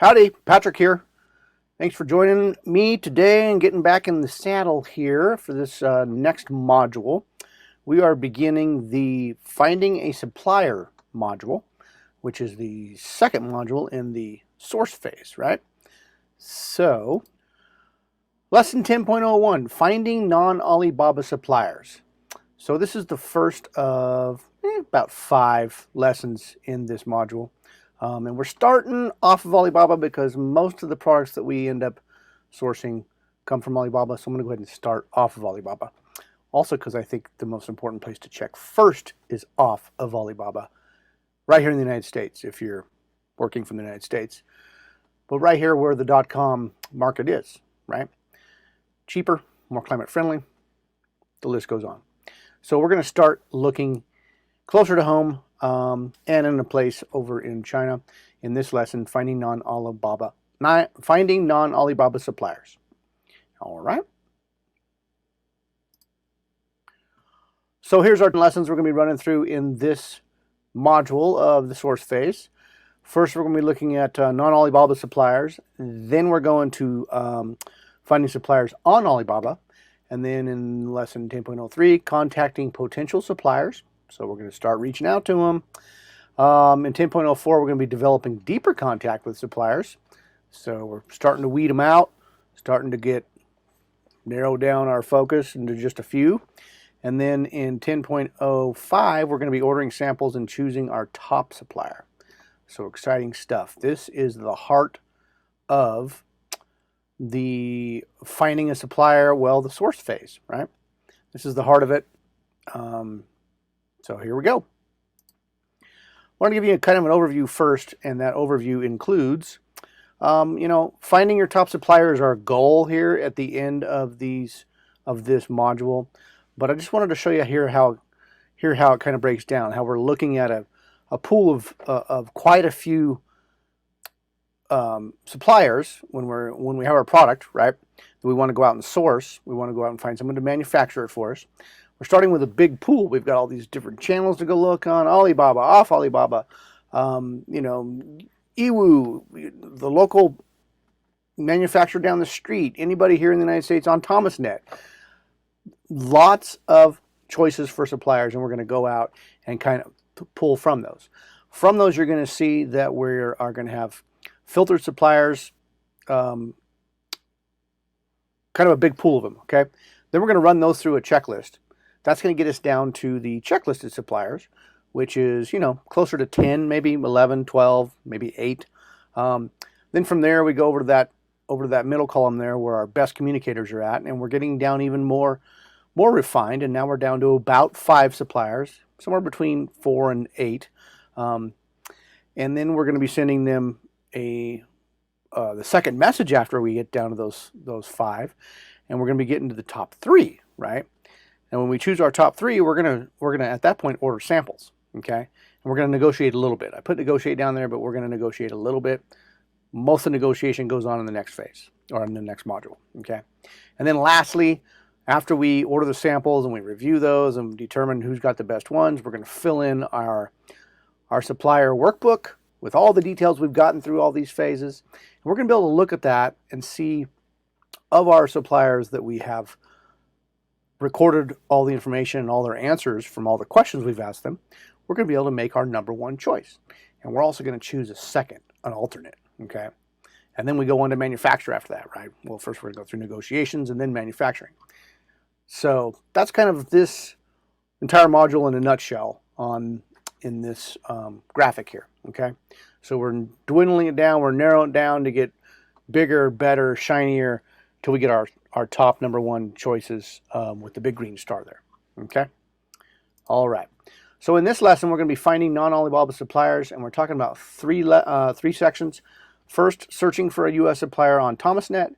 Howdy, Patrick here. Thanks for joining me today and getting back in the saddle here for this next module. We are beginning the Finding a Supplier module, which is the second module in the source phase, right? So, lesson 10.01, Finding Non-Alibaba Suppliers. So this is the first of about 5 lessons in this module. And we're starting off of Alibaba because most of the products that we end up sourcing come from Alibaba. So I'm going to go ahead and start off of Alibaba. Also because I think the most important place to check first is off of Alibaba. Right here in the United States, if you're working from the United States. But right here where the .com market is, right? Cheaper, more climate friendly. The list goes on. So we're going to start looking closer to home and in a place over in China in this lesson, finding non-Alibaba suppliers. All right. So here's our lessons we're going to be running through in this module of the source phase. First, we're going to be looking at non-Alibaba suppliers. Then we're going to finding suppliers on Alibaba. And then in lesson 10.03, contacting potential suppliers. So we're going to start reaching out to them. In 10.04, we're going to be developing deeper contact with suppliers. So we're starting to weed them out, starting to narrow down our focus into just a few. And then in 10.05, we're going to be ordering samples and choosing our top supplier. So exciting stuff. This is the heart of the finding a supplier, well, the source phase, right? This is the heart of it. So here we go. I want to give you a kind of an overview first, and that overview includes, finding your top supplier is our goal here at the end of this module. But I just wanted to show you here how it kind of breaks down, how we're looking at a pool of quite a few suppliers when we have our product, right, that we want to go out and source. We want to go out and find someone to manufacture it for us. We're starting with a big pool. We've got all these different channels to go look on: Alibaba, off Alibaba, Iwu, the local manufacturer down the street, anybody here in the United States on Thomasnet. Lots of choices for suppliers, and we're going to go out and kind of pull from those. From those, you're going to see that we are going to have filtered suppliers, kind of a big pool of them, okay? Then we're going to run those through a checklist. That's going to get us down to the checklisted suppliers, which is, closer to 10, maybe 11, 12, maybe 8. Then from there, we go over to that middle column there where our best communicators are at, and we're getting down even more refined, and now we're down to about 5 suppliers, somewhere between 4 and 8. And then we're going to be sending them the second message after we get down to those 5, and we're going to be getting to the top 3, right? And when we choose our top 3, we're gonna at that point order samples, okay? And we're gonna negotiate a little bit. I put negotiate down there, but we're gonna negotiate a little bit. Most of the negotiation goes on in the next phase or in the next module, okay? And then lastly, after we order the samples and we review those and determine who's got the best ones, we're gonna fill in our supplier workbook with all the details we've gotten through all these phases. And we're going to be able to look at that and see of our suppliers that we have recorded all the information and all their answers from all the questions we've asked them. We're going to be able to make our number 1 choice. And we're also going to choose an alternate, okay? And then we go on to manufacture after that, right? Well, first we're going to go through negotiations and then manufacturing. So that's kind of this entire module in a nutshell in this graphic here, okay? So we're dwindling it down, we're narrowing it down to get bigger, better, shinier, till we get our top number 1 choices with the big green star there, okay? All right. So in this lesson, we're going to be finding non-Alibaba suppliers, and we're talking about 3 sections. First, searching for a U.S. supplier on Thomasnet.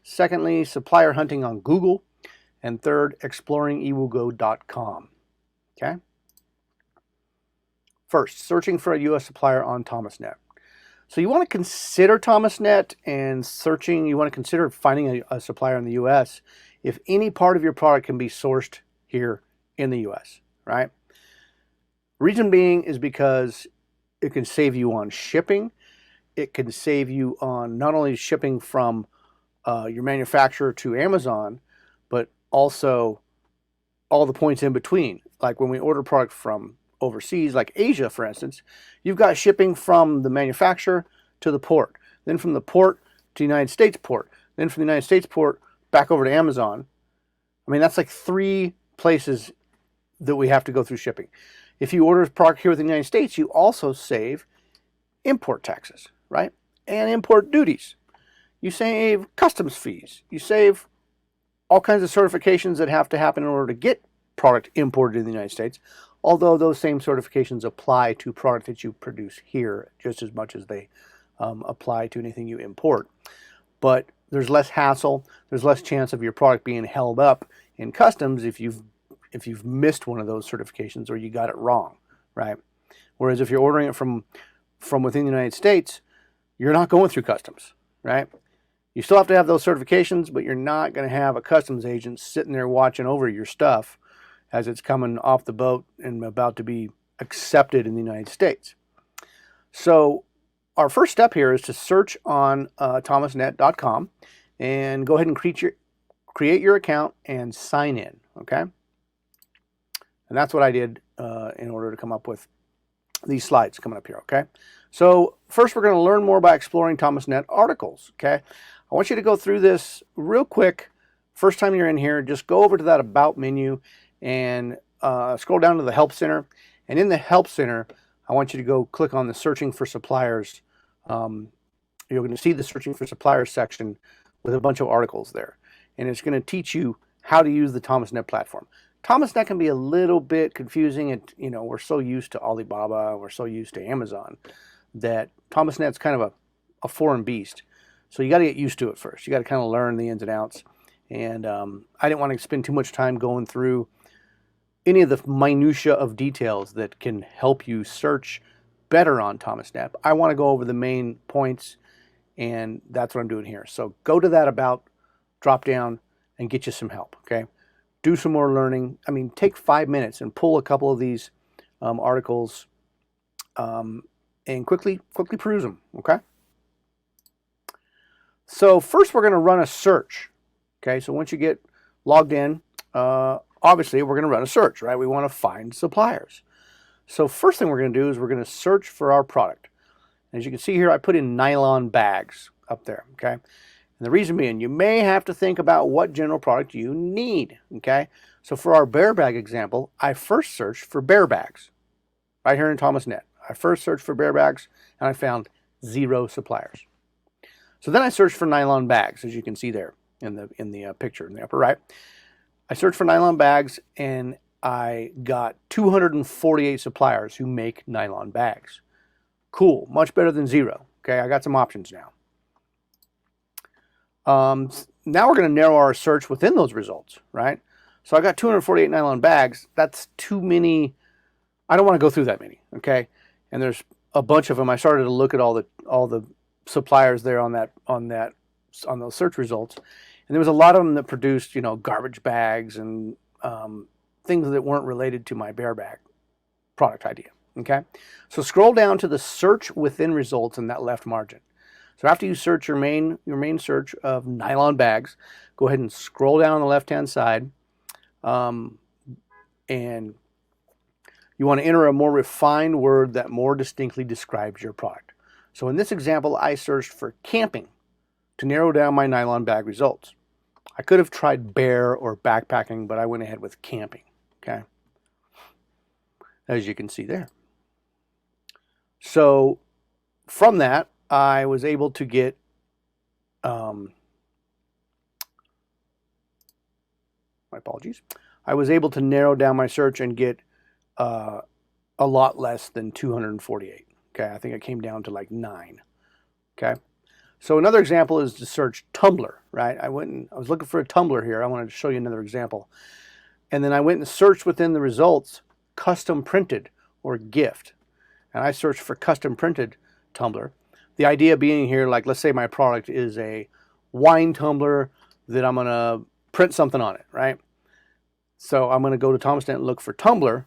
Secondly, supplier hunting on Google. And third, exploring iwugo.com, okay? First, searching for a U.S. supplier on Thomasnet. So you want to consider Thomasnet and searching, you want to consider finding a supplier in the U.S. if any part of your product can be sourced here in the U.S., right? Reason being is because it can save you on shipping. it can save you on not only shipping from your manufacturer to Amazon, but also all the points in between. Like when we order product from overseas, like Asia, for instance, you've got shipping from the manufacturer to the port, then from the port to the United States port, then from the United States port back over to Amazon. I mean, that's like 3 places that we have to go through shipping. If you order a product here within the United States, you also save import taxes, right? And import duties. You save customs fees. You save all kinds of certifications that have to happen in order to get product imported in the United States, although those same certifications apply to product that you produce here just as much as they apply to anything you import. But there's less hassle, there's less chance of your product being held up in customs if you've missed one of those certifications or you got it wrong, right? Whereas if you're ordering it from within the United States, you're not going through customs, right? You still have to have those certifications, but you're not going to have a customs agent sitting there watching over your stuff as it's coming off the boat and about to be accepted in the United States. So our first step here is to search on thomasnet.com and go ahead and create your account and sign in, okay? And that's what I did in order to come up with these slides coming up here, okay? So first we're going to learn more by exploring Thomasnet articles, okay? I want you to go through this real quick. First time you're in here, just go over to that About menu and scroll down to the Help Center. And in the Help Center, I want you to go click on the Searching for Suppliers. You're going to see the Searching for Suppliers section with a bunch of articles there. And it's going to teach you how to use the Thomasnet platform. Thomasnet can be a little bit confusing. And, you know, we're so used to Alibaba, we're so used to Amazon, that Thomasnet's kind of a foreign beast. So you got to get used to it first. You got to kind of learn the ins and outs. And I didn't want to spend too much time going through any of the minutia of details that can help you search better on Thomasnet. I want to go over the main points, and that's what I'm doing here. So go to that About drop down and get you some help, okay? Do some more learning. I mean, take 5 minutes and pull a couple of these articles and quickly peruse them, okay? So first we're going to run a search, okay? So once you get logged in, obviously we're going to run a search, right? We want to find suppliers. So first thing we're going to do is we're going to search for our product. As you can see here, I put in nylon bags up there, okay? And the reason being, you may have to think about what general product you need, okay? So for our bear bag example, I first searched for bear bags right here in Thomasnet. I first searched for bear bags and I found 0 suppliers. So then I searched for nylon bags, as you can see there in the picture in the upper right. I searched for nylon bags and I got 248 suppliers who make nylon bags. Cool, much better than 0. Okay, I got some options now. Now we're going to narrow our search within those results, right? So I got 248 nylon bags. That's too many. I don't want to go through that many, okay? And there's a bunch of them. I started to look at all the suppliers there on those search results, and there was a lot of them that produced, you know, garbage bags and things that weren't related to my bear bag product idea. Okay, so scroll down to the search within results in that left margin. So after you search your main search of nylon bags, go ahead and scroll down on the left hand side, and you want to enter a more refined word that more distinctly describes your product. So in this example, I searched for camping to narrow down my nylon bag results. I could have tried bear or backpacking, but I went ahead with camping, okay? As you can see there. So from that, I was able to get my apologies. I was able to narrow down my search and get a lot less than 248. Okay, I think it came down to like 9. Okay, so another example is to search tumbler, right? I was looking for a tumbler here. I wanted to show you another example. And then I went and searched within the results custom printed or gift. And I searched for custom printed tumbler. The idea being here, like let's say my product is a wine tumbler that I'm going to print something on it, right? So I'm going to go to Thomasnet and look for tumbler,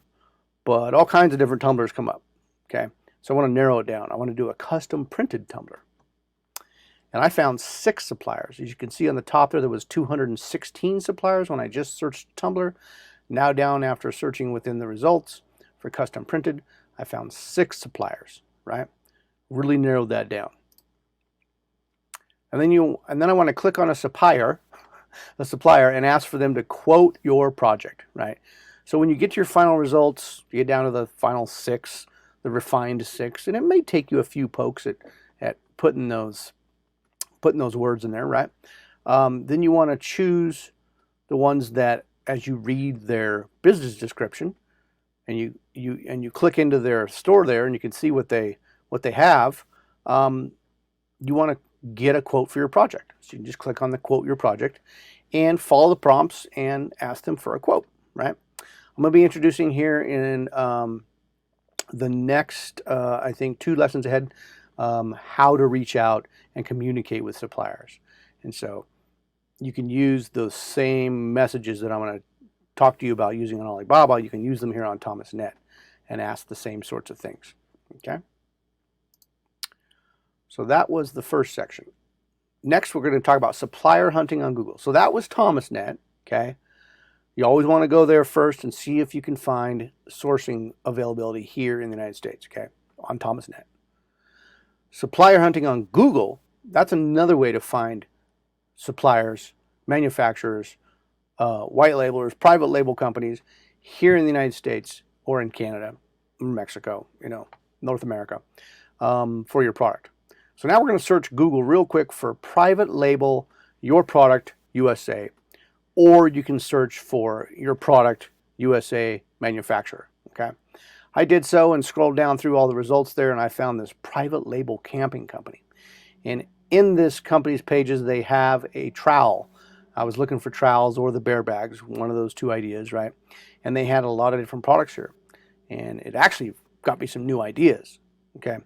but all kinds of different tumblers come up, okay? So I want to narrow it down. I want to do a custom printed tumbler. And I found 6 suppliers. As you can see on the top there was 216 suppliers when I just searched tumbler. Now down after searching within the results for custom printed, I found 6 suppliers, right? Really narrowed that down. And then I want to click on a supplier and ask for them to quote your project, right? So when you get to your final results, you get down to the final 6, the refined 6, and it may take you a few pokes at putting those words in there, right? Then you want to choose the ones that, as you read their business description, and you click into their store there, and you can see what they have. You want to get a quote for your project. So you can just click on the quote your project and follow the prompts and ask them for a quote, right? I'm going to be introducing here in the next, I think, 2 lessons ahead, how to reach out and communicate with suppliers. And so you can use those same messages that I'm going to talk to you about using on Alibaba. You can use them here on ThomasNet and ask the same sorts of things, okay? So that was the first section. Next, we're going to talk about supplier hunting on Google. So that was ThomasNet, okay? You always want to go there first and see if you can find sourcing availability here in the United States, okay, on ThomasNet. Supplier hunting on Google, that's another way to find suppliers, manufacturers, white labelers, private label companies here in the United States or in Canada, Mexico, North America, for your product. So now we're going to search Google real quick for private label, your product, USA, or you can search for your product, USA manufacturer, okay? I did so and scrolled down through all the results there, and I found this private label camping company. And in this company's pages, they have a trowel. I was looking for trowels or the bear bags, one of those 2 ideas, right? And they had a lot of different products here. And it actually got me some new ideas, okay,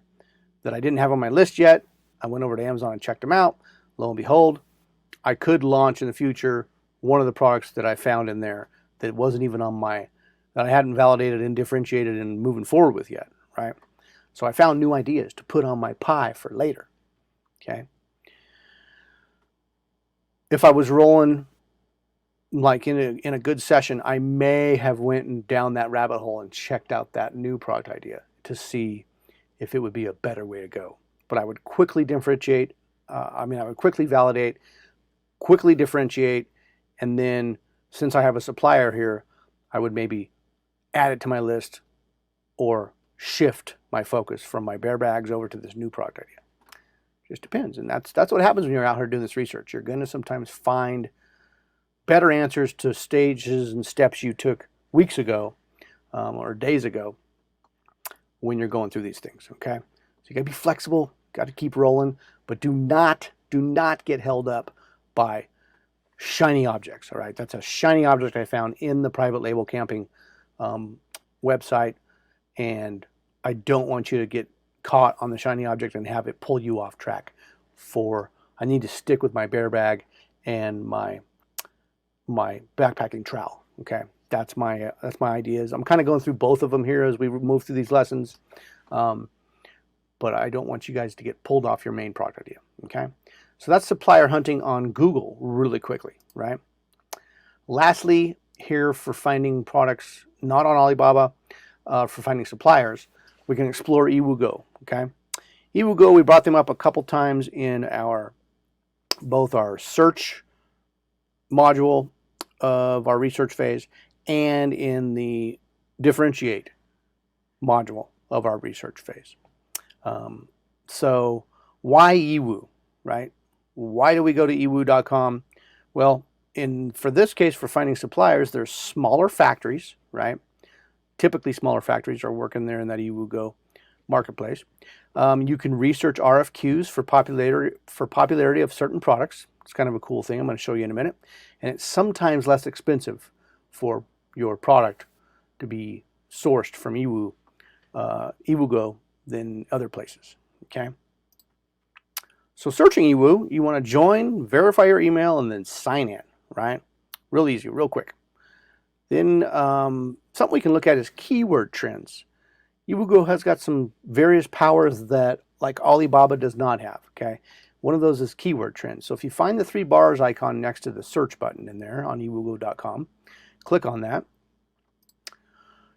that I didn't have on my list yet. I went over to Amazon and checked them out. Lo and behold, I could launch in the future one of the products that I found in there that wasn't even on that I hadn't validated and differentiated and moving forward with yet, right? So I found new ideas to put on my pie for later, okay? If I was rolling like in a good session, I may have went down that rabbit hole and checked out that new product idea to see if it would be a better way to go. But I would quickly differentiate, I would quickly validate, quickly differentiate, and then since I have a supplier here, I would maybe add it to my list or shift my focus from my bear bags over to this new product idea. Just depends. And that's what happens when you're out here doing this research. You're going to sometimes find better answers to stages and steps you took weeks ago or days ago when you're going through these things, okay? So you got to be flexible, got to keep rolling, but do not get held up by shiny objects, all right? That's a shiny object I found in the private label camping website, and I don't want you to get caught on the shiny object and have it pull you off track. I need to stick with my bear bag and my backpacking trowel, okay? That's my ideas. I'm kind of going through both of them here as we move through these lessons, but I don't want you guys to get pulled off your main product idea, okay? So that's supplier hunting on Google really quickly, right? Lastly, here for finding products not on Alibaba, for finding suppliers, we can explore eWooGo, okay? eWooGo, we brought them up a couple times in both our search module of our research phase and in the differentiate module of our research phase. So why eWoo, right? Why do we go to eWoo.com? Well, for this case, for finding suppliers, there's smaller factories, right? Typically smaller factories are working there in that eWooGo marketplace. You can research RFQs for popularity of certain products. It's kind of a cool thing. I'm going to show you in a minute. And it's sometimes less expensive for your product to be sourced from eWooGo than other places, okay? So searching eWoo, you want to join, verify your email, and then sign in, right? Real easy, real quick. Then something we can look at is keyword trends. eWooGo has got some various powers that like Alibaba does not have, okay? One of those is keyword trends. So if you find the 3 bars icon next to the search button in there on eWooGo.com, click on that.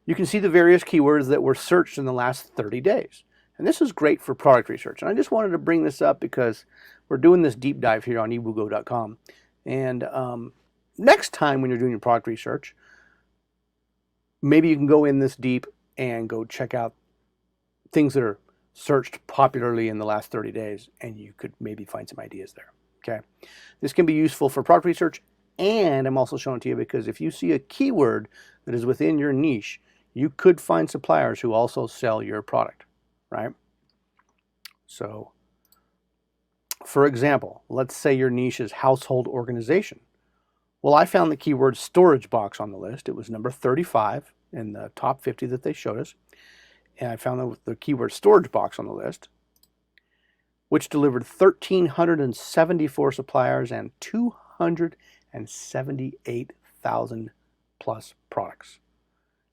You can see the various keywords that were searched in the last 30 days. And this is great for product research. And I just wanted to bring this up because we're doing this deep dive here on eWooGo.com. And next time when you're doing your product research, maybe you can go in this deep and go check out things that are searched popularly in the last 30 days, and you could maybe find some ideas there. Okay, this can be useful for product research, and I'm also showing it to you because if you see a keyword that is within your niche, you could find suppliers who also sell your product, right? So, for example, let's say your niche is household organization. Well, I found the keyword storage box on the list. It was number 35 in the top 50 that they showed us. And I found the keyword storage box on the list, which delivered 1,374 suppliers and 278,000 plus products.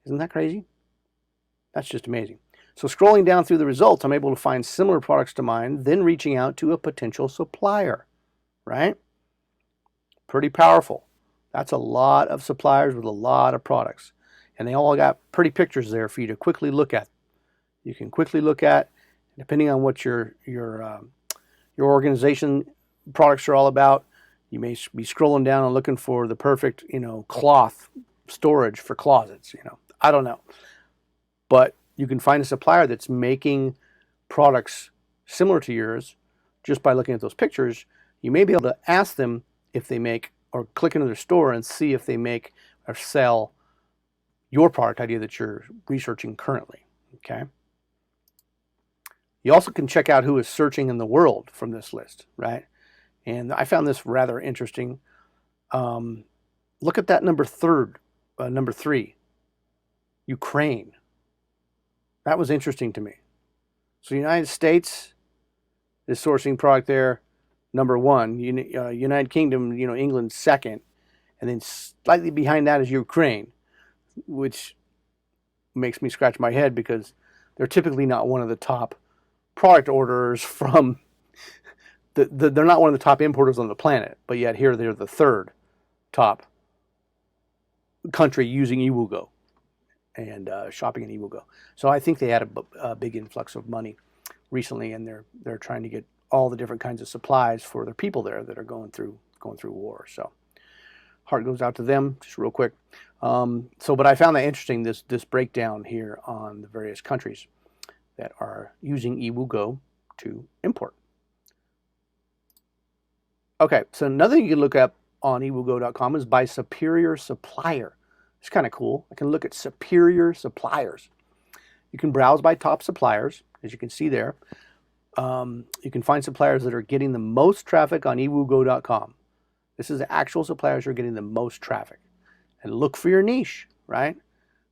Isn't that crazy? That's just amazing. So scrolling down through the results, I'm able to find similar products to mine, then reaching out to a potential supplier, right? Pretty powerful. That's a lot of suppliers with a lot of products. And they all got pretty pictures there for you to quickly look at. You can quickly look at, depending on what your organization products are all about. You may be scrolling down and looking for the perfect, cloth storage for closets. I don't know, but you can find a supplier that's making products similar to yours just by looking at those pictures. You may be able to ask them if they make, or click into their store and see if they make or sell your product idea that you're researching currently. Okay. You also can check out who is searching in the world from this list, right? And I found this rather interesting. Look at that number 3, Ukraine. That was interesting to me. So the United States is sourcing product there, number 1. United Kingdom, England second, and then slightly behind that is Ukraine, which makes me scratch my head because they're typically not one of the top product orders from they're not one of the top importers on the planet, but yet here they're the 3rd top country using eWooGo and shopping in eWooGo. So I think they had a big influx of money recently, and they're trying to get all the different kinds of supplies for their people there that are going through war. So heart goes out to them, just real quick. But I found that interesting, this breakdown here on the various countries that are using eWooGo to import. Okay, so another thing you can look up on eWooGo.com is by superior supplier. It's kind of cool. I can look at superior suppliers. You can browse by top suppliers, as you can see there. You can find suppliers that are getting the most traffic on eWooGo.com. This is the actual suppliers who are getting the most traffic. And look for your niche, right?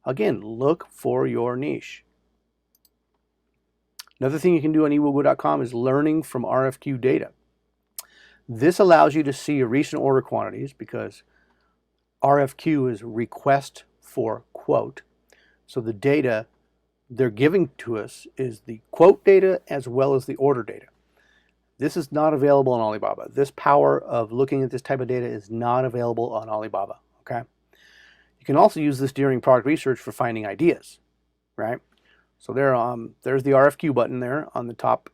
Again, look for your niche. Another thing you can do on eWooGo.com is learning from RFQ data. This allows you to see recent order quantities because RFQ is request for quote. So the data they're giving to us is the quote data as well as the order data. This is not available on Alibaba. This power of looking at this type of data is not available on Alibaba, okay? You can also use this during product research for finding ideas, right? So there's the RFQ button there on the top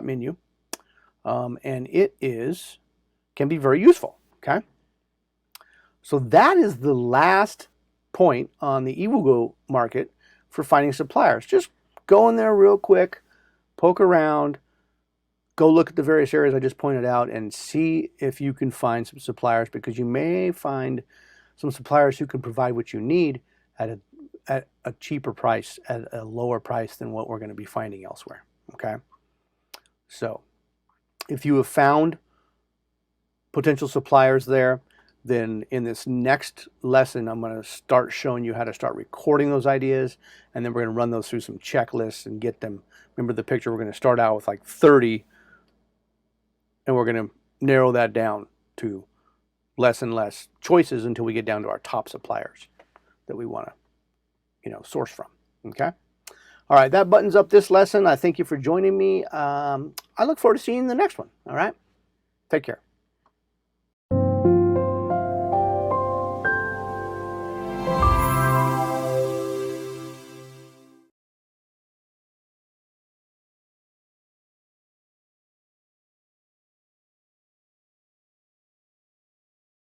menu, and it can be very useful. Okay, so that is the last point on the eWooGo market for finding suppliers. Just go in there real quick, poke around, go look at the various areas I just pointed out, and see if you can find some suppliers, because you may find some suppliers who can provide what you need at a cheaper price, at a lower price than what we're going to be finding elsewhere. Okay, so if you have found potential suppliers there, then in this next lesson I'm going to start showing you how to start recording those ideas, and then we're going to run those through some checklists and get them. Remember the picture, we're going to start out with like 30, and we're going to narrow that down to less and less choices until we get down to our top suppliers that we want to source from. Okay. All right, that buttons up this lesson. I thank you for joining me. I look forward to seeing you in the next one. All right, take care.